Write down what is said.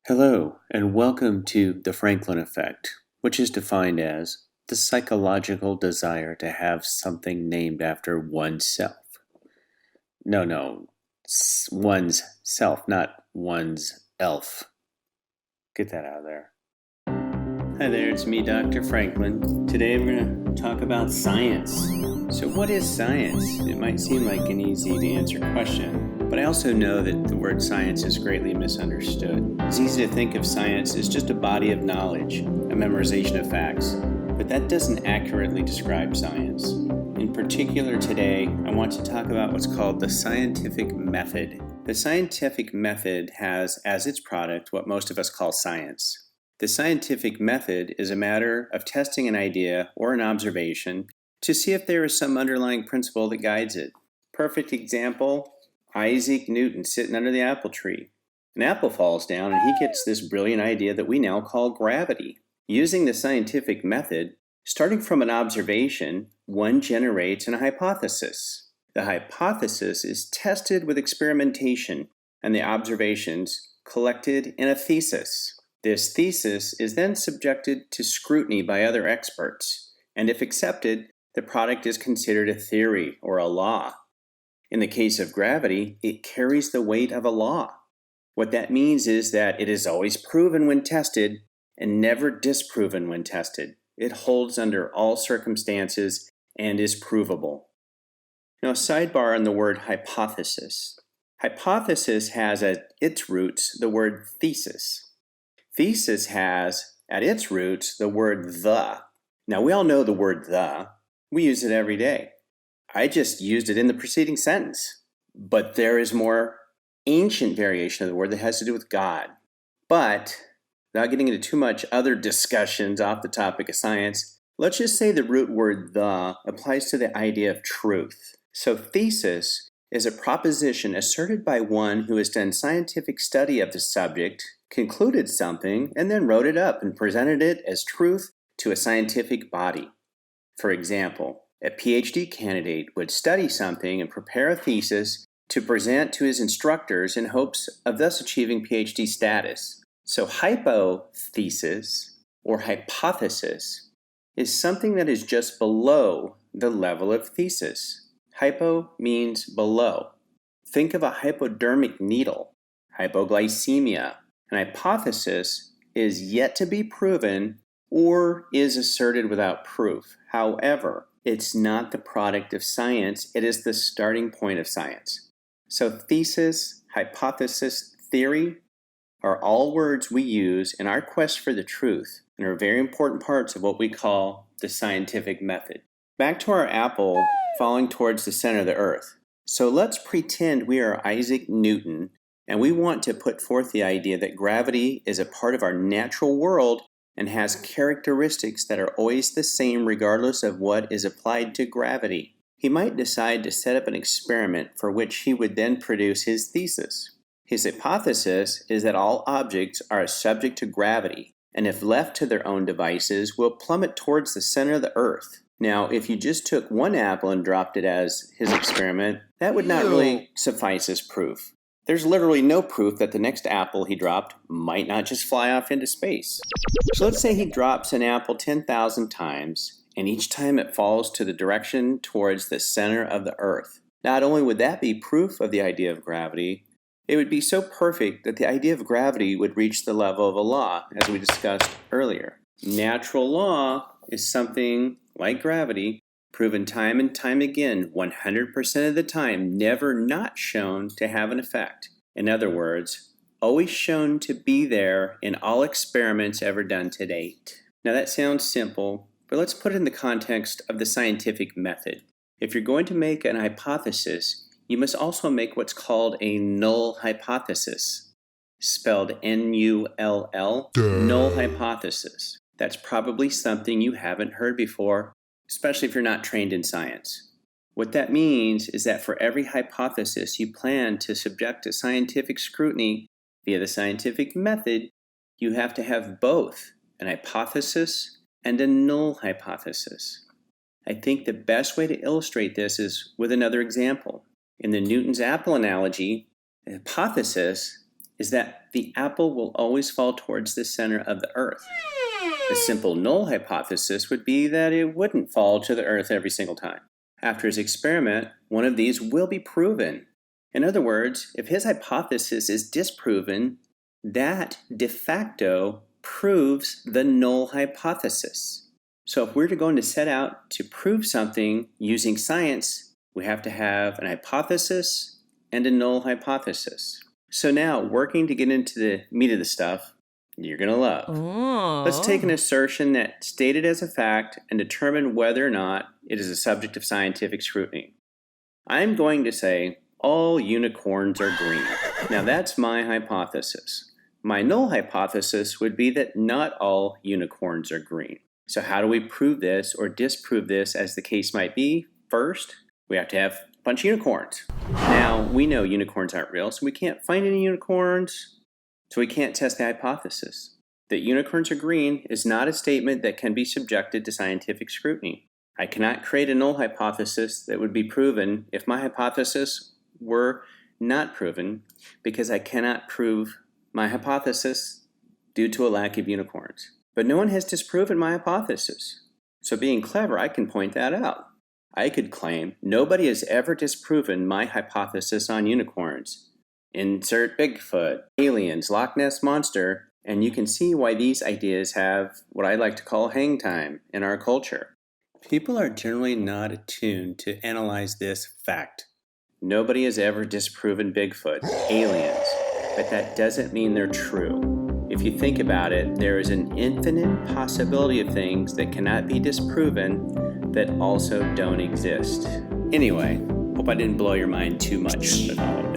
Hello, and welcome to the Franklin effect, which is defined as the psychological desire to have something named after oneself. No, one's self, not one's elf. Get that out of there. Hi there, it's me, Dr. Franklin. Today we're going to talk about science. So what is science? It might seem like an easy to answer question, but I also know that the word science is greatly misunderstood. It's easy to think of science as just a body of knowledge, a memorization of facts, but that doesn't accurately describe science. In particular today, I want to talk about what's called the scientific method. The scientific method has as its product what most of us call science. The scientific method is a matter of testing an idea or an observation to see if there is some underlying principle that guides it. Perfect example, Isaac Newton sitting under the apple tree. An apple falls down and he gets this brilliant idea that we now call gravity. Using the scientific method, starting from an observation, one generates an hypothesis. The hypothesis is tested with experimentation and the observations collected in a thesis. This thesis is then subjected to scrutiny by other experts, and if accepted, the product is considered a theory or a law. In the case of gravity, it carries the weight of a law. What that means is that it is always proven when tested and never disproven when tested. It holds under all circumstances and is provable. Now, a sidebar on the word hypothesis. Hypothesis has at its roots the word thesis. Thesis has, at its roots, the word the. Now, we all know the word the. We use it every day. I just used it in the preceding sentence. But there is more ancient variation of the word that has to do with God. But, without getting into too much other discussions off the topic of science, let's just say the root word the applies to the idea of truth. So, thesis is a proposition asserted by one who has done scientific study of the subject, concluded something, and then wrote it up and presented it as truth to a scientific body. For example, a PhD candidate would study something and prepare a thesis to present to his instructors in hopes of thus achieving PhD status. So hypothesis, or hypothesis, is something that is just below the level of thesis. Hypo means below. Think of a hypodermic needle, hypoglycemia. An hypothesis is yet to be proven or is asserted without proof. However, it's not the product of science, it is the starting point of science. So thesis, hypothesis, theory are all words we use in our quest for the truth and are very important parts of what we call the scientific method. Back to our apple falling towards the center of the earth. So let's pretend we are Isaac Newton and we want to put forth the idea that gravity is a part of our natural world and has characteristics that are always the same regardless of what is applied to gravity. He might decide to set up an experiment for which he would then produce his thesis. His hypothesis is that all objects are subject to gravity, and if left to their own devices, will plummet towards the center of the earth. Now, if you just took one apple and dropped it as his experiment, that would not really suffice as proof. There's literally no proof that the next apple he dropped might not just fly off into space. So let's say he drops an apple 10,000 times, and each time it falls to the direction towards the center of the earth. Not only would that be proof of the idea of gravity, it would be so perfect that the idea of gravity would reach the level of a law, as we discussed earlier. Natural law is something like gravity, proven time and time again, 100% of the time, never not shown to have an effect. In other words, always shown to be there in all experiments ever done to date. Now that sounds simple, but let's put it in the context of the scientific method. If you're going to make an hypothesis, you must also make what's called a null hypothesis, spelled N-U-L-L, null hypothesis. That's probably something you haven't heard before, especially if you're not trained in science. What that means is that for every hypothesis you plan to subject to scientific scrutiny via the scientific method, you have to have both an hypothesis and a null hypothesis. I think the best way to illustrate this is with another example. In the Newton's apple analogy, a hypothesis is that the apple will always fall towards the center of the earth. A simple null hypothesis would be that it wouldn't fall to the earth every single time. After his experiment, one of these will be proven. In other words, if his hypothesis is disproven, that de facto proves the null hypothesis. So if we're going to set out to prove something using science, we have to have an hypothesis and a null hypothesis. So now, working to get into the meat of the stuff you're going to love. Oh. Let's take an assertion that's stated as a fact and determine whether or not it is a subject of scientific scrutiny. I'm going to say all unicorns are green. Now that's my hypothesis. My null hypothesis would be that not all unicorns are green. So how do we prove this or disprove this as the case might be? First, we have to have a bunch of unicorns. Now, we know unicorns aren't real, so we can't find any unicorns. So we can't test the hypothesis. That unicorns are green is not a statement that can be subjected to scientific scrutiny. I cannot create a null hypothesis that would be proven if my hypothesis were not proven, because I cannot prove my hypothesis due to a lack of unicorns. But no one has disproven my hypothesis. So being clever, I can point that out. I could claim nobody has ever disproven my hypothesis on unicorns. Insert Bigfoot, aliens, Loch Ness Monster, and you can see why these ideas have what I like to call hang time in our culture. People are generally not attuned to analyze this fact. Nobody has ever disproven Bigfoot, aliens, but that doesn't mean they're true. If you think about it, there is an infinite possibility of things that cannot be disproven that also don't exist. Anyway, hope I didn't blow your mind too much with all of